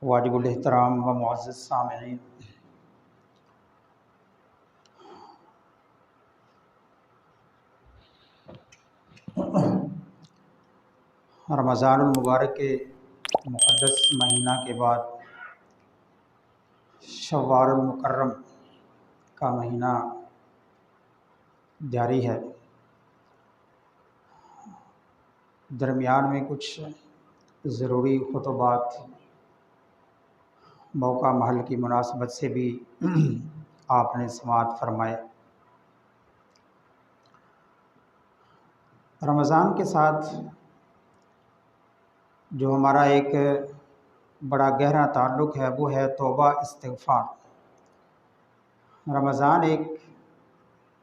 واجب الاحترام و معزز سامعین، رمضان المبارک کے مقدس مہینہ کے بعد شوال المکرم کا مہینہ جاری ہے۔ درمیان میں کچھ ضروری خطبات موقع محل کی مناسبت سے بھی آپ نے سماعت فرمائے۔ رمضان کے ساتھ جو ہمارا ایک بڑا گہرا تعلق ہے وہ ہے توبہ استغفار۔ رمضان ایک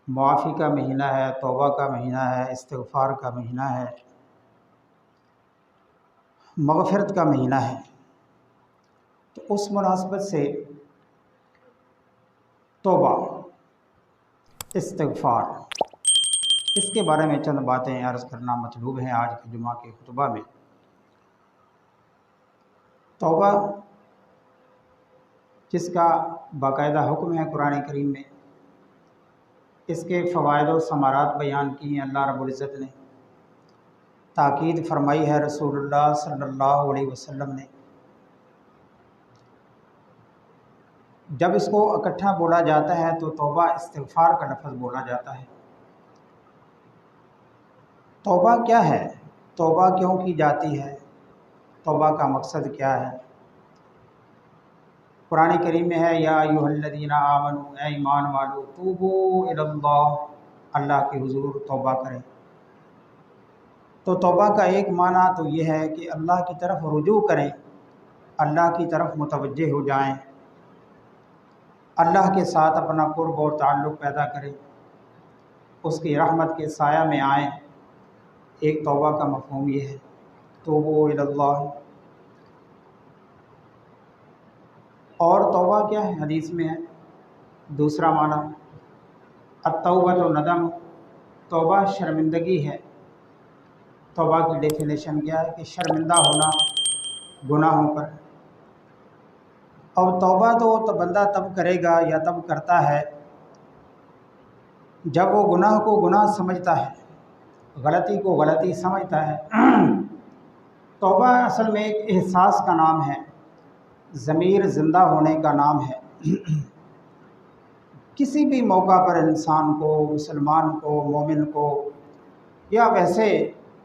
معافی کا مہینہ ہے، توبہ کا مہینہ ہے، استغفار کا مہینہ ہے، مغفرت کا مہینہ ہے۔ تو اس مناسبت سے توبہ استغفار اس کے بارے میں چند باتیں عرض کرنا مطلوب ہیں آج کے جمعہ کے خطبہ میں۔ توبہ جس کا باقاعدہ حکم ہے قرآن کریم میں، اس کے فوائد و ثمرات بیان کی ہیں اللہ رب العزت نے، تاکید فرمائی ہے رسول اللہ صلی اللہ علیہ وسلم نے۔ جب اس کو اکٹھا بولا جاتا ہے تو توبہ استغفار کا لفظ بولا جاتا ہے۔ توبہ کیا ہے؟ توبہ کیوں کی جاتی ہے؟ توبہ کا مقصد کیا ہے؟ قرآن کریم میں ہے یا ایھا الذین آمنوا، اے ایمان والو، توبوا الی اللہ، اللہ کے حضور توبہ کریں۔ تو توبہ کا ایک معنی تو یہ ہے کہ اللہ کی طرف رجوع کریں، اللہ کی طرف متوجہ ہو جائیں، اللہ کے ساتھ اپنا قرب اور تعلق پیدا کریں، اس کی رحمت کے سایہ میں آئیں۔ ایک توبہ کا مفہوم یہ ہے، توبوا الی اللہ۔ اور توبہ کیا ہے؟ حدیث میں ہے دوسرا معنی التوبۃ ندم، توبہ شرمندگی ہے۔ توبہ کی ڈیفینیشن کیا ہے کہ شرمندہ ہونا گناہوں پر۔ اور توبہ تو بندہ تب کرے گا یا تب کرتا ہے جب وہ گناہ کو گناہ سمجھتا ہے، غلطی کو غلطی سمجھتا ہے۔ توبہ اصل میں ایک احساس کا نام ہے، ضمیر زندہ ہونے کا نام ہے۔ کسی بھی موقع پر انسان کو، مسلمان کو، مومن کو، یا ویسے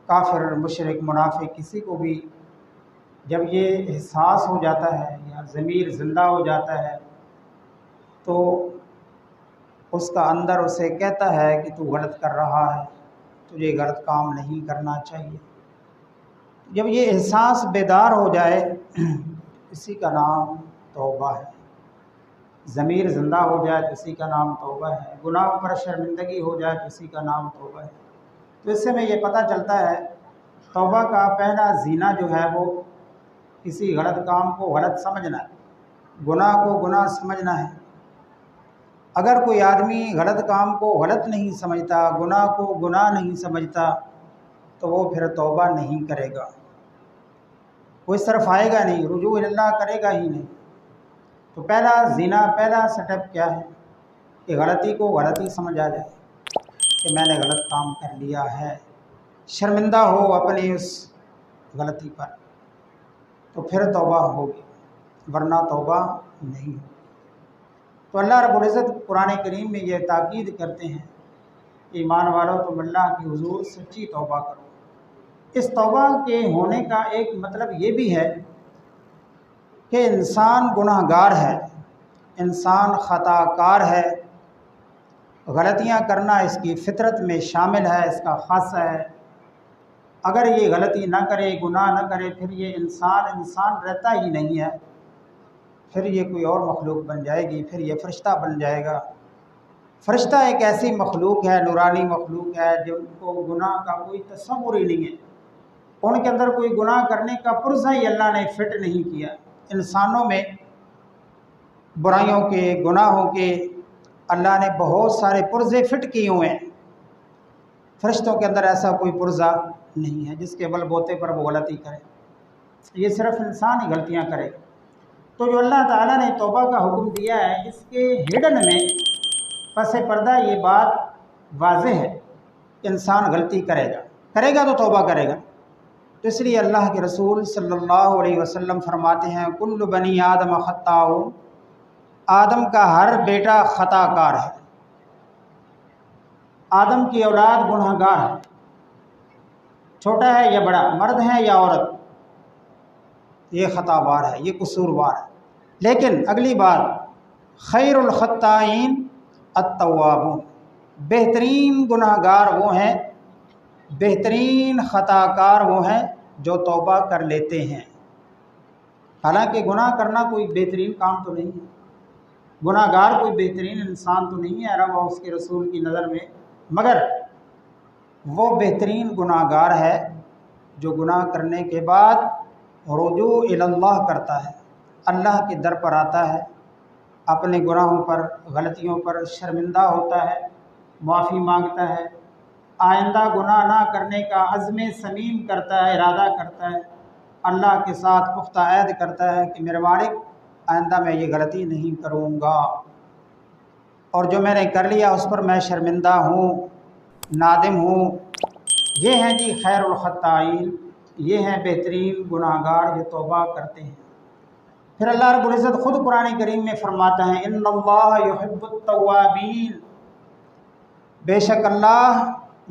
کافر، مشرک، منافق، کسی کو بھی جب یہ احساس ہو جاتا ہے یا ضمیر زندہ ہو جاتا ہے تو اس کا اندر اسے کہتا ہے کہ تو غلط کر رہا ہے، تجھے غلط کام نہیں کرنا چاہیے۔ جب یہ احساس بیدار ہو جائے اسی کا نام توبہ ہے۔ ضمیر زندہ ہو جائے تو اسی کا نام توبہ ہے۔ گناہوں پر شرمندگی ہو جائے تو اسی کا نام توبہ ہے۔ تو اس سے میں یہ پتہ چلتا ہے توبہ کا پہلا زینہ جو ہے وہ کسی غلط کام کو غلط سمجھنا ہے، گناہ کو گناہ سمجھنا ہے۔ اگر کوئی آدمی غلط کام کو غلط نہیں سمجھتا، گناہ کو گناہ نہیں سمجھتا، تو وہ پھر توبہ نہیں کرے گا، وہ اس طرف آئے گا نہیں، رجوع اللہ کرے گا ہی نہیں۔ تو پہلا زینہ، پہلا سٹیپ کیا ہے کہ غلطی کو غلطی سمجھا جائے کہ میں نے غلط کام کر لیا ہے، شرمندہ ہو اپنی اس غلطی پر، تو پھر توبہ ہوگی، ورنہ توبہ نہیں ہوگی۔ تو اللہ رب العزت قرآن کریم میں یہ تاکید کرتے ہیں، ایمان والو تم اللہ کی حضور سچی توبہ کرو۔ اس توبہ کے ہونے کا ایک مطلب یہ بھی ہے کہ انسان گناہ گار ہے، انسان خطا کار ہے، غلطیاں کرنا اس کی فطرت میں شامل ہے، اس کا خاصہ ہے۔ اگر یہ غلطی نہ کرے، گناہ نہ کرے، پھر یہ انسان رہتا ہی نہیں ہے، پھر یہ کوئی اور مخلوق بن جائے گی، پھر یہ فرشتہ بن جائے گا۔ فرشتہ ایک ایسی مخلوق ہے، نورانی مخلوق ہے، جن کو گناہ کا کوئی تصور ہی نہیں ہے، ان کے اندر کوئی گناہ کرنے کا پرزہ ہی اللہ نے فٹ نہیں کیا۔ انسانوں میں برائیوں کے، گناہوں کے اللہ نے بہت سارے پرزے فٹ کیے ہوئے ہیں، فرشتوں کے اندر ایسا کوئی پرزہ نہیں ہے جس کے بل بوتے پر وہ غلطی کرے۔ یہ صرف انسان ہی غلطیاں کرے۔ تو جو اللہ تعالیٰ نے توبہ کا حکم دیا ہے، اس کے ہڈن میں پس پردہ یہ بات واضح ہے کہ انسان غلطی کرے گا تو توبہ کرے گا۔ تو اس لیے اللہ کے رسول صلی اللہ علیہ وسلم فرماتے ہیں کل بنی آدم خطاء، آدم کا ہر بیٹا خطا کار ہے، آدم کی اولاد گناہ گار ہے، چھوٹا ہے یا بڑا، مرد ہے یا عورت، یہ خطا بار ہے، یہ قصوروار ہے۔ لیکن اگلی بات، خیر الخطائین التوابون، بہترین گناہ گار وہ ہیں، بہترین خطا کار وہ ہیں جو توبہ کر لیتے ہیں۔ حالانکہ گناہ کرنا کوئی بہترین کام تو نہیں ہے، گناہ گار کوئی بہترین انسان تو نہیں ہے رب اور اس کے رسول کی نظر میں، مگر وہ بہترین گناہ گار ہے جو گناہ کرنے کے بعد رجوع الی اللہ کرتا ہے، اللہ کے در پر آتا ہے، اپنے گناہوں پر، غلطیوں پر شرمندہ ہوتا ہے، معافی مانگتا ہے، آئندہ گناہ نہ کرنے کا عزم صمیم کرتا ہے، ارادہ کرتا ہے، اللہ کے ساتھ پختہ عہد کرتا ہے کہ میرے مالک آئندہ میں یہ غلطی نہیں کروں گا، اور جو میں نے کر لیا اس پر میں شرمندہ ہوں، نادم ہوں۔ یہ ہیں جی خیر الخطائین، یہ ہیں بہترین گناہ گار جو توبہ کرتے ہیں۔ پھر اللہ رب العزت خود قرآن کریم میں فرماتا ہے ان اللہ یحب التوابین، بے شک اللہ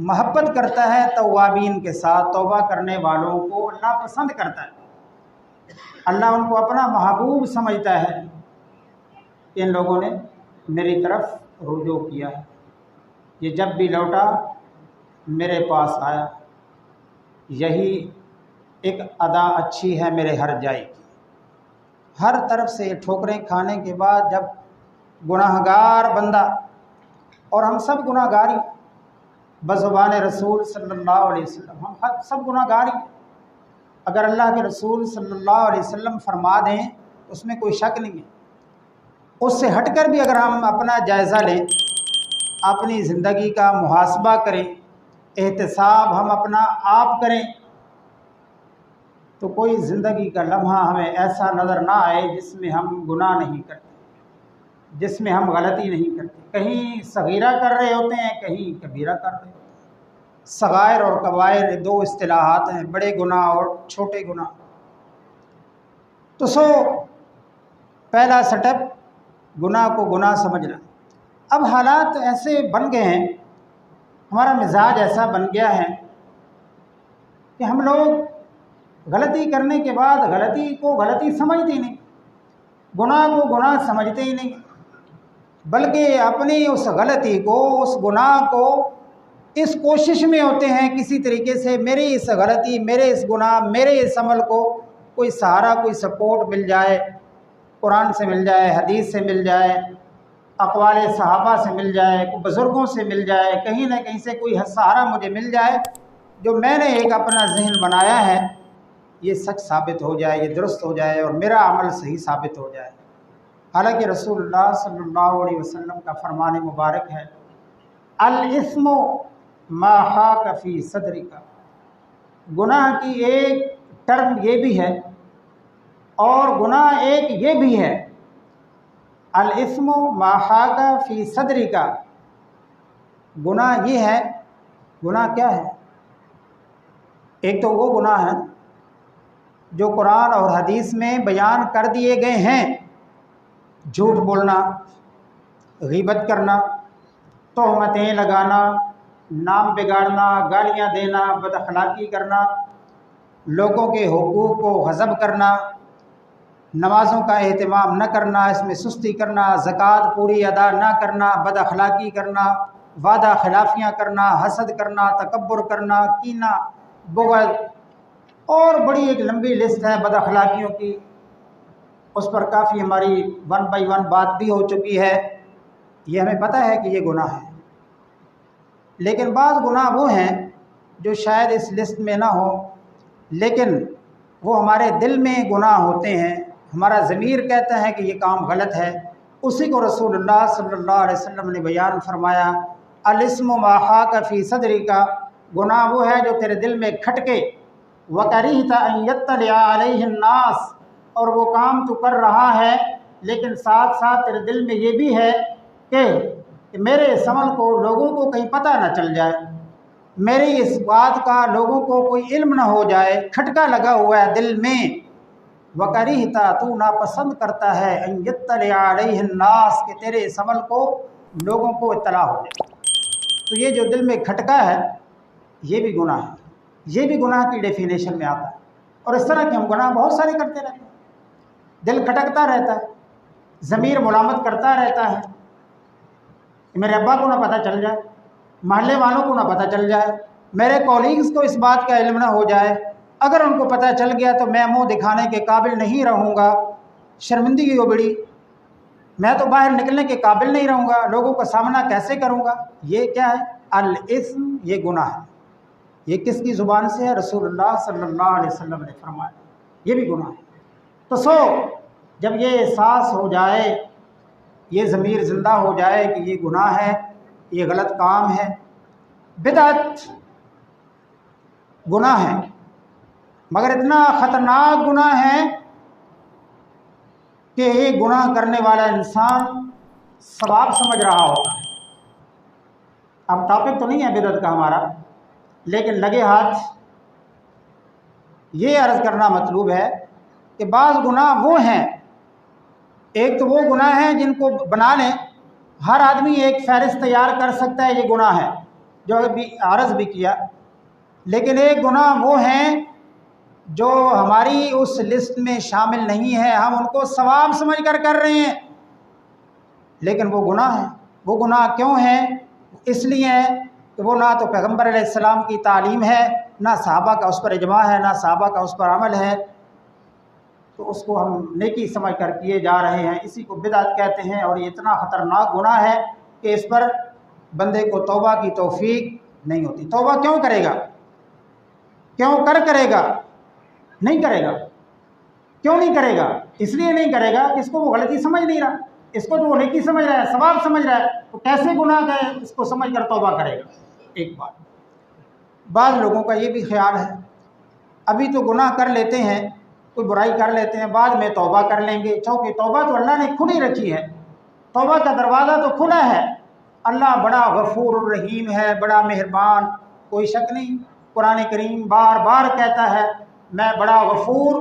محبت کرتا ہے توابین کے ساتھ، توبہ کرنے والوں کو اللہ پسند کرتا ہے، اللہ ان کو اپنا محبوب سمجھتا ہے کہ ان لوگوں نے میری طرف رجوع کیا ہے، یہ جب بھی لوٹا میرے پاس آیا، یہی ایک ادا اچھی ہے میرے ہر جائے کی۔ ہر طرف سے ٹھوکریں کھانے کے بعد جب گناہ گار بندہ، اور ہم سب گناہ گاری بزبان رسول صلی اللہ علیہ وسلم، ہم سب گناہ گاری، اگر اللہ کے رسول صلی اللہ علیہ وسلم فرما دیں اس میں کوئی شک نہیں ہے۔ اس سے ہٹ کر بھی اگر ہم اپنا جائزہ لیں، اپنی زندگی کا محاسبہ کریں، احتساب ہم اپنا آپ کریں، تو کوئی زندگی کا لمحہ ہمیں ایسا نظر نہ آئے جس میں ہم گناہ نہیں کرتے، جس میں ہم غلطی نہیں کرتے۔ کہیں صغیرہ کر رہے ہوتے ہیں، کہیں کبیرہ کر رہے ہوتے ہیں۔ صغائر اور کبائر دو اصطلاحات ہیں، بڑے گناہ اور چھوٹے گناہ۔ تو پہلا سٹپ گناہ کو گناہ سمجھنا۔ اب حالات ایسے بن گئے ہیں، ہمارا مزاج ایسا بن گیا ہے کہ ہم لوگ غلطی کرنے کے بعد غلطی کو غلطی سمجھتے ہی نہیں، گناہ کو گناہ سمجھتے ہی نہیں، بلکہ اپنی اس غلطی کو، اس گناہ کو اس کوشش میں ہوتے ہیں کسی طریقے سے میری اس غلطی، میرے اس گناہ، میرے اس عمل کو کوئی سہارا، کوئی سپورٹ مل جائے، قرآن سے مل جائے، حدیث سے مل جائے، اقوال صحابہ سے مل جائے، بزرگوں سے مل جائے، کہیں نہ کہیں سے کوئی سہارا مجھے مل جائے، جو میں نے ایک اپنا ذہن بنایا ہے یہ سچ ثابت ہو جائے، یہ درست ہو جائے اور میرا عمل صحیح ثابت ہو جائے۔ حالانکہ رسول اللہ صلی اللہ علیہ وسلم کا فرمان مبارک ہے الاسم ما حاک فی صدرک، گناہ کی ایک ٹرم یہ بھی ہے اور گناہ ایک یہ بھی ہے، الاسم ما حاک فی صدرک، گناہ یہ ہے، گناہ کیا ہے؟ ایک تو وہ گناہ ہے جو قرآن اور حدیث میں بیان کر دیے گئے ہیں، جھوٹ بولنا، غیبت کرنا، تہمتیں لگانا، نام بگاڑنا، گالیاں دینا، بد اخلاقی کرنا، لوگوں کے حقوق کو غصب کرنا، نمازوں کا اہتمام نہ کرنا، اس میں سستی کرنا، زکوٰۃ پوری ادا نہ کرنا، بد اخلاقی کرنا، وعدہ خلافیاں کرنا، حسد کرنا، تکبر کرنا، کینہ، بغض، اور بڑی ایک لمبی لسٹ ہے بد اخلاقیوں کی، اس پر کافی ہماری 1 بائی 1 بات بھی ہو چکی ہے، یہ ہمیں پتہ ہے کہ یہ گناہ ہے۔ لیکن بعض گناہ وہ ہیں جو شاید اس لسٹ میں نہ ہو، لیکن وہ ہمارے دل میں گناہ ہوتے ہیں، ہمارا ضمیر کہتا ہے کہ یہ کام غلط ہے، اسی کو رسول اللہ صلی اللہ علیہ وسلم نے بیان فرمایا الاسم ما حاک فی صدرک، گناہ وہ ہے جو تیرے دل میں کھٹکے، وَكَرِهْتَ أَن يَطَّلِعَ عَلَيْهِ النَّاسُ، اور وہ کام تو کر رہا ہے، لیکن ساتھ ساتھ تیرے دل میں یہ بھی ہے کہ میرے اس عمل کو لوگوں کو کہیں پتہ نہ چل جائے، میری اس بات کا لوگوں کو کوئی علم نہ ہو جائے، کھٹکا لگا ہوا ہے دل میں۔ وَكَرِهْتَ تو ناپسند کرتا ہے أَن يَطَّلِعَ عَلَيْهِ النَّاسِ کہ تیرے اس عمل کو لوگوں کو اطلاع ہو جائے۔ تو یہ جو دل میں کھٹکا ہے یہ بھی گناہ ہے، یہ بھی گناہ کی ڈیفینیشن میں آتا ہے۔ اور اس طرح کے ہم گناہ بہت سارے کرتے رہتے ہیں، دل کھٹکتا رہتا ہے، ضمیر ملامت کرتا رہتا ہے کہ میرے ابا کو نہ پتہ چل جائے، محلے والوں کو نہ پتہ چل جائے، میرے کولیگز کو اس بات کا علم نہ ہو جائے، اگر ان کو پتہ چل گیا تو میں منہ دکھانے کے قابل نہیں رہوں گا، شرمندگی ہو بڑی، میں تو باہر نکلنے کے قابل نہیں رہوں گا، لوگوں کا سامنا کیسے کروں گا۔ یہ کیا ہے؟ الاسم، یہ گناہ ہے۔ یہ کس کی زبان سے ہے؟ رسول اللہ صلی اللہ علیہ وسلم نے فرمایا، یہ بھی گناہ ہے۔ تو جب یہ احساس ہو جائے، یہ ضمیر زندہ ہو جائے کہ یہ گناہ ہے، یہ غلط کام ہے، بدعت گناہ ہے، مگر اتنا خطرناک گناہ ہے کہ یہ گناہ کرنے والا انسان ثواب سمجھ رہا ہوتا ہے۔ اب ٹاپک تو نہیں ہے بدعت کا ہمارا، لیکن لگے ہاتھ یہ عرض کرنا مطلوب ہے کہ بعض گناہ وہ ہیں، ایک تو وہ گناہ ہیں جن کو بنا لیں، ہر آدمی ایک فہرست تیار کر سکتا ہے یہ گناہ ہے، جو ابھی عرض بھی کیا، لیکن ایک گناہ وہ ہیں جو ہماری اس لسٹ میں شامل نہیں ہے، ہم ان کو ثواب سمجھ کر رہے ہیں، لیکن وہ گناہ ہیں۔ وہ گناہ کیوں ہیں؟ اس لیے ہے کہ وہ نہ تو پیغمبر علیہ السلام کی تعلیم ہے، نہ صحابہ کا اس پر اجماع ہے، نہ صحابہ کا اس پر عمل ہے، تو اس کو ہم نیکی سمجھ کر کیے جا رہے ہیں، اسی کو بدعت کہتے ہیں۔ اور یہ اتنا خطرناک گناہ ہے کہ اس پر بندے کو توبہ کی توفیق نہیں ہوتی۔ توبہ کیوں کرے گا؟ کیوں کرے گا؟ نہیں کرے گا۔ کیوں نہیں کرے گا؟ اس لیے نہیں کرے گا کہ اس کو وہ غلطی سمجھ نہیں رہا، اس کو تو وہ نیکی سمجھ رہا ہے، ثواب سمجھ رہا ہے، تو کیسے گناہ گئے اس کو سمجھ کر توبہ کرے گا؟ ایک بات۔ بعض لوگوں کا یہ بھی خیال ہے، ابھی تو گناہ کر لیتے ہیں، کوئی برائی کر لیتے ہیں، بعد میں توبہ کر لیں گے، چونکہ توبہ تو اللہ نے کھلی رکھی ہے، توبہ کا دروازہ تو کھلا ہے، اللہ بڑا غفور الرحیم ہے، بڑا مہربان، کوئی شک نہیں۔ قرآن کریم بار بار کہتا ہے میں بڑا غفور،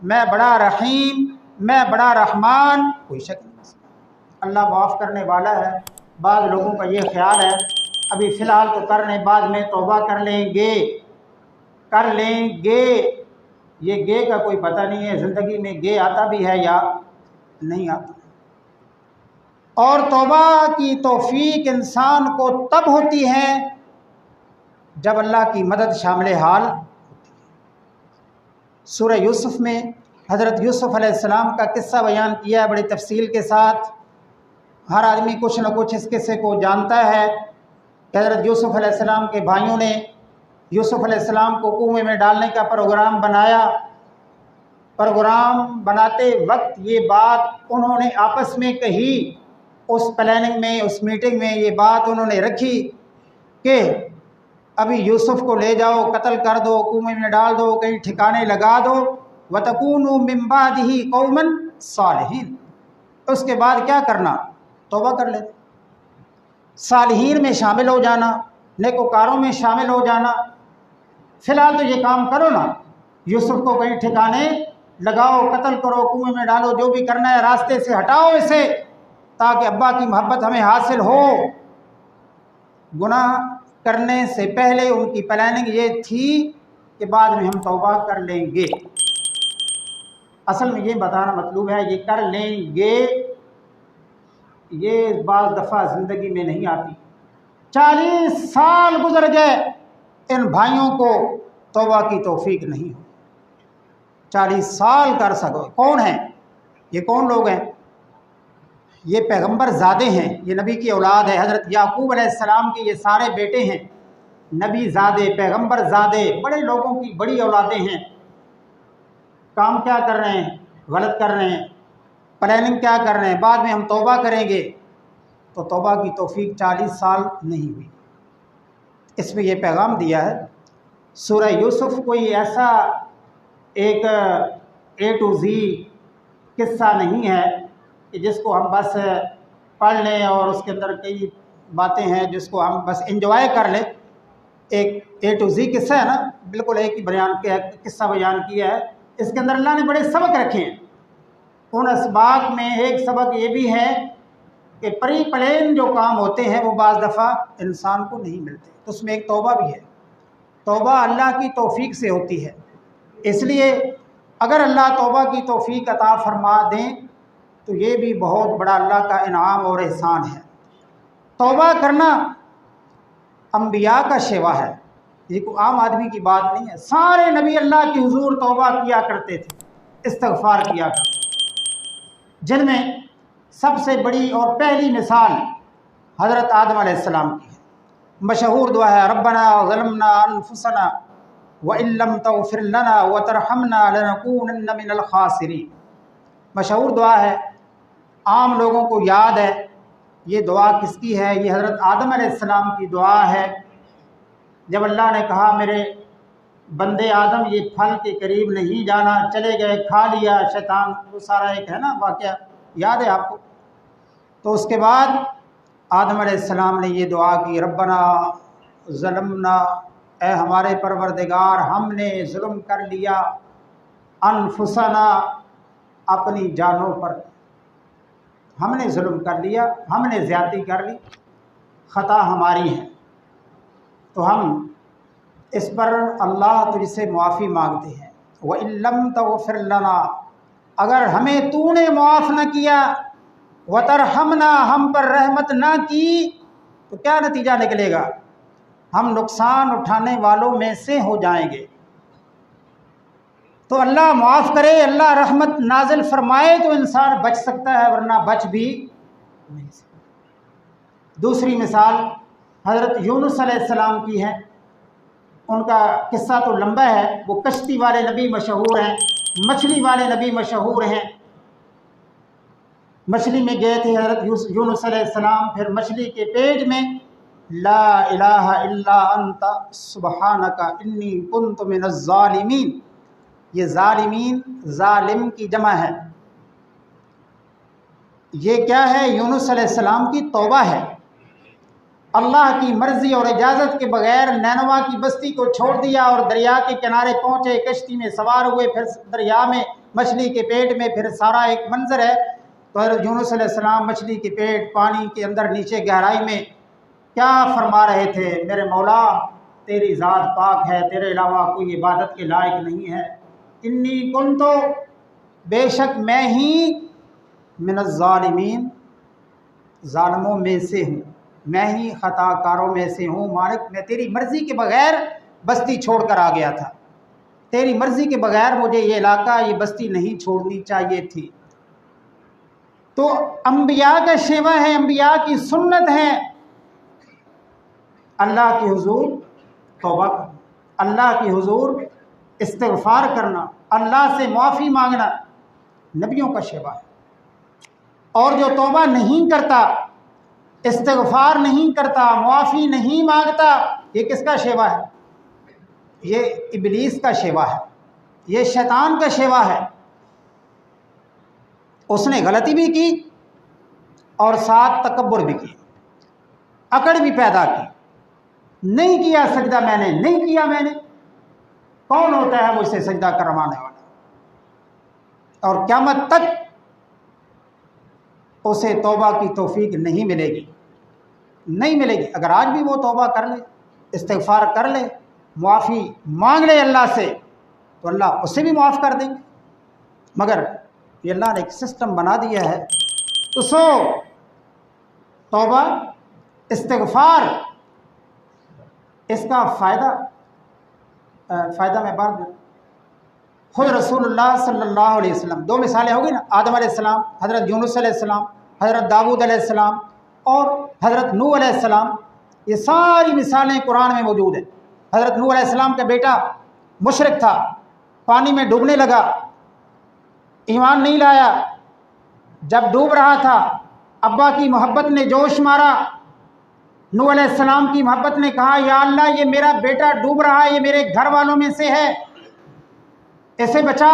میں بڑا رحیم، میں بڑا رحمان، کوئی شک نہیں، اللہ معاف کرنے والا ہے۔ بعض لوگوں کا یہ خیال ہے ابھی فی الحال تو کر لیں، بعد میں توبہ کر لیں گے، یہ گے کا کوئی پتہ نہیں ہے، زندگی میں گے آتا بھی ہے یا نہیں آتا۔ اور توبہ کی توفیق انسان کو تب ہوتی ہے جب اللہ کی مدد شامل حال ہوتی ہے۔ سورہ یوسف میں حضرت یوسف علیہ السلام کا قصہ بیان کیا ہے بڑی تفصیل کے ساتھ، ہر آدمی کچھ نہ کچھ اس قصے کو جانتا ہے کہ حضرت یوسف علیہ السلام کے بھائیوں نے یوسف علیہ السلام کو کنویں میں ڈالنے کا پروگرام بنایا۔ پروگرام بناتے وقت یہ بات انہوں نے آپس میں کہی، اس پلاننگ میں، اس میٹنگ میں یہ بات انہوں نے رکھی کہ ابھی یوسف کو لے جاؤ، قتل کر دو، کنویں میں ڈال دو، کہیں ٹھکانے لگا دو، وَتَكُونُوا مِن بَعْدِهِ قَوْمًا صَالِحِينَ، اس کے بعد کیا کرنا؟ توبہ کر لیتے، صالحین میں شامل ہو جانا، نیکوکاروں میں شامل ہو جانا۔ فی الحال تو یہ کام کرو نا، یوسف کو کہیں ٹھکانے لگاؤ، قتل کرو، کنویں میں ڈالو، جو بھی کرنا ہے راستے سے ہٹاؤ اسے، تاکہ ابا کی محبت ہمیں حاصل ہو۔ گناہ کرنے سے پہلے ان کی پلاننگ یہ تھی کہ بعد میں ہم توبہ کر لیں گے۔ اصل میں یہ بتانا مطلوب ہے، یہ کر لیں گے یہ بعض دفعہ زندگی میں نہیں آتی۔ 40 سال گزر گئے، ان بھائیوں کو توبہ کی توفیق نہیں ہو۔ 40 سال کر سکو، کون ہیں یہ؟ کون لوگ ہیں یہ؟ پیغمبر زادے ہیں، یہ نبی کی اولاد ہے، حضرت یعقوب علیہ السلام کے یہ سارے بیٹے ہیں، نبی زادے، پیغمبر زادے، بڑے لوگوں کی بڑی اولادیں ہیں۔ کام کیا کر رہے ہیں؟ غلط کر رہے ہیں، پلاننگ کیا کر رہے ہیں؟ بعد میں ہم توبہ کریں گے، تو توبہ کی توفیق 40 سال نہیں ہوئی۔ اس میں یہ پیغام دیا ہے۔ سورہ یوسف کوئی ایسا ایک A to Z قصہ نہیں ہے کہ جس کو ہم بس پڑھ لیں اور اس کے اندر کئی باتیں ہیں جس کو ہم بس انجوائے کر لیں. ایک اے ٹو زی قصہ ہے نا، بالکل ایک ہی قصہ بیان کیا ہے. اس کے اندر اللہ نے بڑے سبق رکھے ہیں. ان اسباق میں ایک سبق یہ بھی ہے کہ پری پلین جو کام ہوتے ہیں وہ بعض دفعہ انسان کو نہیں ملتے، تو اس میں ایک توبہ بھی ہے. توبہ اللہ کی توفیق سے ہوتی ہے. اس لیے اگر اللہ توبہ کی توفیق عطا فرما دیں تو یہ بھی بہت بڑا اللہ کا انعام اور احسان ہے. توبہ کرنا انبیاء کا شیوا ہے، یہ کوئی عام آدمی کی بات نہیں ہے. سارے نبی اللہ کے حضور توبہ کیا کرتے تھے، استغفار کیا کرتے تھے، جن میں سب سے بڑی اور پہلی مثال حضرت آدم علیہ السلام کی ہے. مشہور دعا ہے ربنا ظلمنا انفسنا وَإِن لَّمْ تَغْفِرْ لَنَا وَتَرْحَمْنَا لَنَكُونَنَّ مِنَ الْخَاسِرِينَ. مشہور دعا ہے، عام لوگوں کو یاد ہے. یہ دعا کس کی ہے؟ یہ حضرت آدم علیہ السلام کی دعا ہے. جب اللہ نے کہا میرے بندے آدم یہ پھل کے قریب نہیں جانا، چلے گئے، کھا لیا شیطان، وہ سارا ایک ہے نا واقعہ، یاد ہے آپ کو. تو اس کے بعد آدم علیہ السلام نے یہ دعا کی ربنا ظلمنا، اے ہمارے پروردگار ہم نے ظلم کر لیا، انفسنا اپنی جانوں پر ہم نے ظلم کر لیا، ہم نے زیادتی کر لی، خطا ہماری ہے. تو ہم اس پر اللہ تجھ سے معافی مانگتے ہیں. وَإِن لَّمْ تَغْفِرْ لَنَا، اگر ہمیں تو نے معاف نہ کیا، وَتَرْحَمْنَا ہم پر رحمت نہ کی، تو کیا نتیجہ نکلے گا؟ ہم نقصان اٹھانے والوں میں سے ہو جائیں گے. تو اللہ معاف کرے، اللہ رحمت نازل فرمائے تو انسان بچ سکتا ہے، ورنہ بچ بھی نہیں سکتا. دوسری مثال حضرت یونس علیہ السلام کی ہے. ان کا قصہ تو لمبا ہے. وہ کشتی والے نبی مشہور ہیں، مچھلی والے نبی مشہور ہیں. مچھلی میں گئے تھے حضرت یونس علیہ السلام، پھر مچھلی کے پیٹ میں لا الہ الا انت سبحانک انی کنت من الظالمین. یہ ظالمین ظالم کی جمع ہے. یہ کیا ہے؟ یونس علیہ السلام کی توبہ ہے. اللہ کی مرضی اور اجازت کے بغیر نینوا کی بستی کو چھوڑ دیا اور دریا کے کنارے پہنچے، کشتی میں سوار ہوئے، پھر دریا میں مچھلی کے پیٹ میں، پھر سارا ایک منظر ہے. تو حضرت یونس علیہ السلام مچھلی کے پیٹ، پانی کے اندر نیچے گہرائی میں کیا فرما رہے تھے؟ میرے مولا تیری ذات پاک ہے، تیرے علاوہ کوئی عبادت کے لائق نہیں ہے. انی کنتو، بے شک میں ہی، من الظالمین ظالموں میں سے ہوں، میں ہی خطا کاروں میں سے ہوں. مالک میں تیری مرضی کے بغیر بستی چھوڑ کر آ گیا تھا، تیری مرضی کے بغیر مجھے یہ علاقہ، یہ بستی نہیں چھوڑنی چاہیے تھی. تو انبیاء کا شیوا ہے، انبیاء کی سنت ہے اللہ کے حضور توبہ کرنا، اللہ کے حضور استغفار کرنا، اللہ سے معافی مانگنا نبیوں کا شیوا ہے. اور جو توبہ نہیں کرتا، استغفار نہیں کرتا، معافی نہیں مانگتا، یہ کس کا شیوا ہے؟ یہ ابلیس کا شیوا ہے، یہ شیطان کا شیوا ہے. اس نے غلطی بھی کی اور ساتھ تکبر بھی کی، اکڑ بھی پیدا کی. نہیں کیا سجدہ میں نے، نہیں کیا میں نے. کون ہوتا ہے مجھ سے سجدہ کروانے والا؟ اور قیامت تک اسے توبہ کی توفیق نہیں ملے گی، نہیں ملے گی. اگر آج بھی وہ توبہ کر لے، استغفار کر لے، معافی مانگ لے اللہ سے، تو اللہ اسے بھی معاف کر دیں گے. مگر یہ اللہ نے ایک سسٹم بنا دیا ہے. تو توبہ، استغفار، اس کا فائدہ میں بعد میں خود رسول اللہ صلی اللہ علیہ وسلم، دو مثالیں ہوگی نا، آدم علیہ السلام، حضرت یونس علیہ السلام، حضرت داؤد علیہ السلام اور حضرت نوح علیہ السلام. یہ ساری مثالیں قرآن میں موجود ہیں. حضرت نوح علیہ السلام کا بیٹا مشرک تھا، پانی میں ڈوبنے لگا، ایمان نہیں لایا. جب ڈوب رہا تھا ابا کی محبت نے جوش مارا، نوح علیہ السلام کی محبت نے کہا یا اللہ یہ میرا بیٹا ڈوب رہا ہے، یہ میرے گھر والوں میں سے ہے، اسے بچا.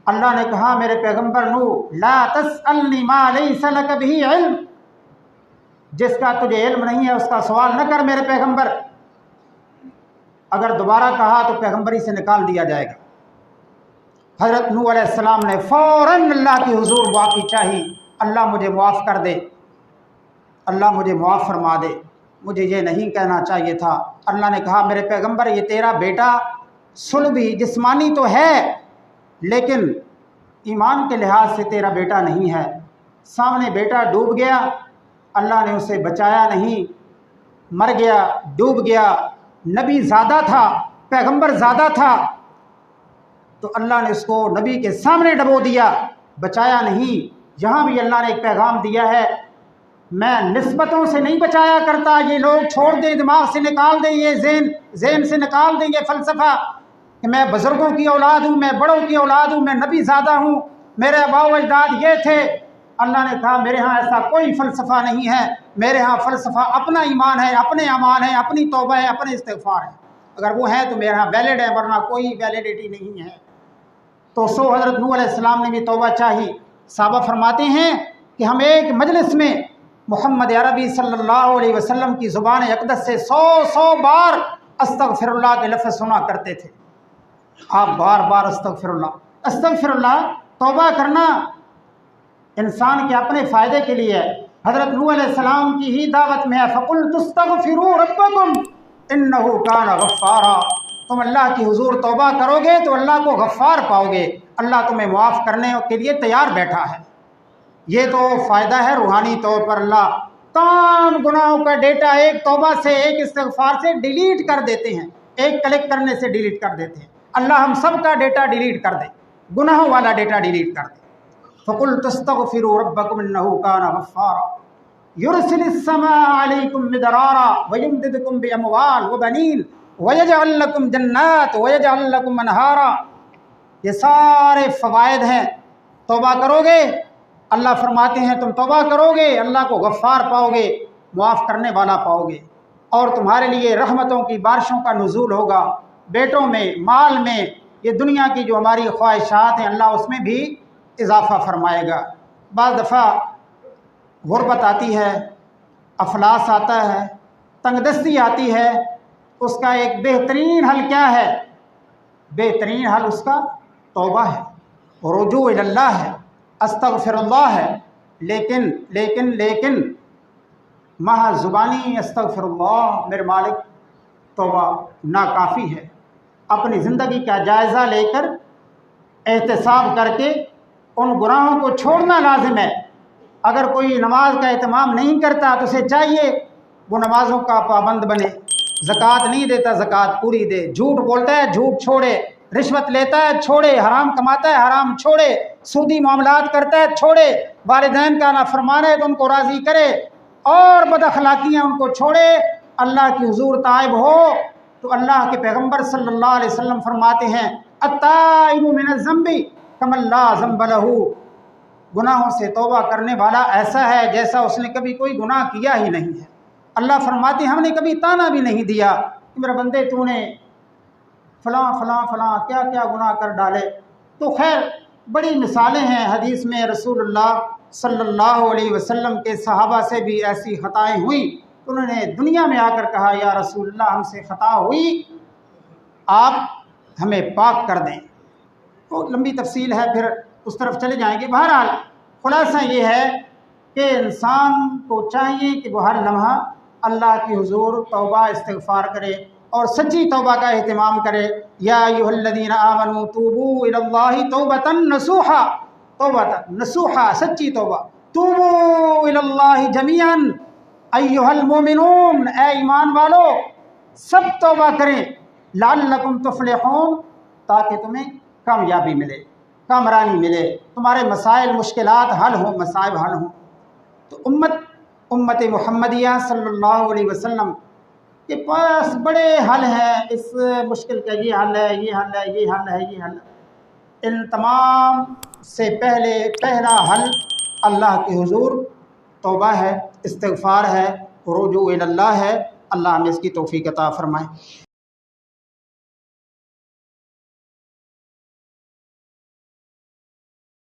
اللہ نے کہا میرے پیغمبر نوح لا تسألنی ما لیس لک بہ علم، جس کا تجھے علم نہیں ہے اس کا سوال نہ کر میرے پیغمبر۔ اگر دوبارہ کہا تو پیغمبری سے نکال دیا جائے گا۔ حضرت نوح علیہ السلام نے فوراً اللہ کی حضور معافی چاہی، اللہ مجھے معاف کر دے، اللہ مجھے معاف فرما دے، مجھے یہ نہیں کہنا چاہیے تھا۔ اللہ نے کہا میرے پیغمبر یہ تیرا بیٹا صلبی جسمانی تو ہے لیکن ایمان کے لحاظ سے تیرا بیٹا نہیں ہے۔ سامنے بیٹا ڈوب گیا، اللہ نے اسے بچایا نہیں، مر گیا، ڈوب گیا، نبی زیادہ تھا، پیغمبر زیادہ تھا، تو اللہ نے اس کو نبی کے سامنے ڈبو دیا، بچایا نہیں۔ یہاں بھی اللہ نے ایک پیغام دیا ہے، میں نسبتوں سے نہیں بچایا کرتا، یہ لوگ چھوڑ دیں، دماغ سے نکال دیں، یہ ذہن سے نکال دیں یہ فلسفہ کہ میں بزرگوں کی اولاد ہوں، میں بڑوں کی اولاد ہوں، میں نبی زادہ ہوں، میرے آباء و اجداد یہ تھے۔ اللہ نے کہا میرے ہاں ایسا کوئی فلسفہ نہیں ہے، میرے ہاں فلسفہ اپنا ایمان ہے، اپنے اعمال ہیں، اپنی توبہ ہے، اپنے استغفار ہے، اگر وہ ہیں تو میرے ہاں ویلڈ ہے، ورنہ کوئی ویلیڈیٹی نہیں ہے۔ تو حضرت نوح علیہ السلام نے بھی توبہ چاہی۔ صحابہ فرماتے ہیں کہ ہم ایک مجلس میں محمد عربی صلی اللہ علیہ وسلم کی زبان اقدس سے 100 بار استغفر اللہ کے لفظ سنا کرتے تھے۔ آپ بار بار استغفر اللہ، توبہ کرنا انسان کے اپنے فائدے کے لیے ہے۔ حضرت نوح علیہ السلام کی ہی دعوت میں ہے فَقُلْتُ اسْتَغْفِرُوا رَبَّكُمْ إِنَّهُ كَانَ غَفَّارًا، تم اللہ کی حضور توبہ کرو گے تو اللہ کو غفار پاؤ گے، اللہ تمہیں معاف کرنے کے لیے تیار بیٹھا ہے۔ یہ تو فائدہ ہے روحانی طور پر، اللہ تمام گناہوں کا ڈیٹا ایک توبہ سے، ایک استغفار سے ڈیلیٹ کر دیتے ہیں، ایک کلک کرنے سے ڈیلیٹ کر دیتے ہیں۔ اللہ ہم سب کا ڈیٹا ڈیلیٹ کر دے، گناہوں والا ڈیٹا ڈیلیٹ کر دے۔ فَقُلْتُ اسْتَغْفِرُوا رَبَّكُمْ إِنَّهُ كَانَ غَفَّارًا يُرْسِلِ السَّمَاءَ عَلَيْكُمْ مِدْرَارًا وَيُمْدِدْكُمْ بِأَمْوَالٍ وَبَنِينَ وَيَجْعَلْ لَكُمْ جَنَّاتٍ وَيَجْعَلْ لَكُمْ أَنْهَارًا۔ یہ سارے فوائد ہیں، توبہ کرو گے اللہ فرماتے ہیں تم توبہ کرو گے اللہ کو غفار پاؤ گے، معاف کرنے والا پاؤ گے، اور تمہارے لیے رحمتوں کی بارشوں کا نزول ہوگا، بیٹوں میں، مال میں، یہ دنیا کی جو ہماری خواہشات ہیں اللہ اس میں بھی اضافہ فرمائے گا۔ بعض دفعہ غربت آتی ہے، افلاس آتا ہے، تنگ دستی آتی ہے، اس کا ایک بہترین حل کیا ہے؟ بہترین حل اس کا توبہ ہے، رجوع اللہ ہے، استغفر اللہ ہے۔ لیکن محض زبانی استغفر اللہ میرے مالک توبہ ناکافی ہے۔ اپنی زندگی کا جائزہ لے کر احتساب کر کے ان گناہوں کو چھوڑنا لازم ہے۔ اگر کوئی نماز کا اہتمام نہیں کرتا تو اسے چاہیے وہ نمازوں کا پابند بنے، زکوٰۃ نہیں دیتا زکوٰۃ پوری دے، جھوٹ بولتا ہے جھوٹ چھوڑے، رشوت لیتا ہے چھوڑے، حرام کماتا ہے حرام چھوڑے، سودی معاملات کرتا ہے چھوڑے، والدین کا نافرمان ہے تو ان کو راضی کرے، اور بد اخلاقیاں ان کو چھوڑے، اللہ کی حضور تائب ہو۔ تو اللہ کے پیغمبر صلی اللہ علیہ وسلم فرماتے ہیں التائب من الذنب کمن لا ذنب لہ، گناہوں سے توبہ کرنے والا ایسا ہے جیسا اس نے کبھی کوئی گناہ کیا ہی نہیں ہے۔ اللہ فرماتے ہیں ہم نے کبھی تانا بھی نہیں دیا کہ میرے بندے تو نے فلاں فلاں فلاں کیا کیا گناہ کر ڈالے۔ تو خیر بڑی مثالیں ہیں حدیث میں، رسول اللہ صلی اللہ علیہ وسلم کے صحابہ سے بھی ایسی خطائیں ہوئیں، انہوں نے دنیا میں آ کر کہا یا رسول اللہ ہم سے خطا ہوئی، آپ ہمیں پاک کر دیں۔ تو لمبی تفصیل ہے، پھر اس طرف چلے جائیں گے۔ بہرحال خلاصہ یہ ہے کہ انسان کو چاہیے کہ وہ ہر لمحہ اللہ کی حضور توبہ استغفار کرے اور سچی توبہ کا اہتمام کرے۔ یا ایھا الذین آمنوا توبوا الی اللہ توبۃ نصوحا، توبۃ نصوحا، سچی توبہ۔ توبوا الی اللہ جمیعا ایھا المؤمنون، اے ایمان والو سب توبہ کریں، لعلکم تفلحون، تاکہ تمہیں کامیابی ملے، کامرانی ملے، تمہارے مسائل مشکلات حل ہوں، مصائب حل ہوں۔ تو امت محمدیہ صلی اللہ علیہ وسلم کے پاس بڑے حل ہیں، اس مشکل کا یہ حل ہے، یہ حل ہے، یہ حل ہے، یہ حل ہے۔ ان تمام سے پہلا حل اللہ کے حضور توبہ ہے، استغفار ہے، رجوع الی اللہ ہے۔ اللہ ہمیں اس کی توفیق عطا فرمائے۔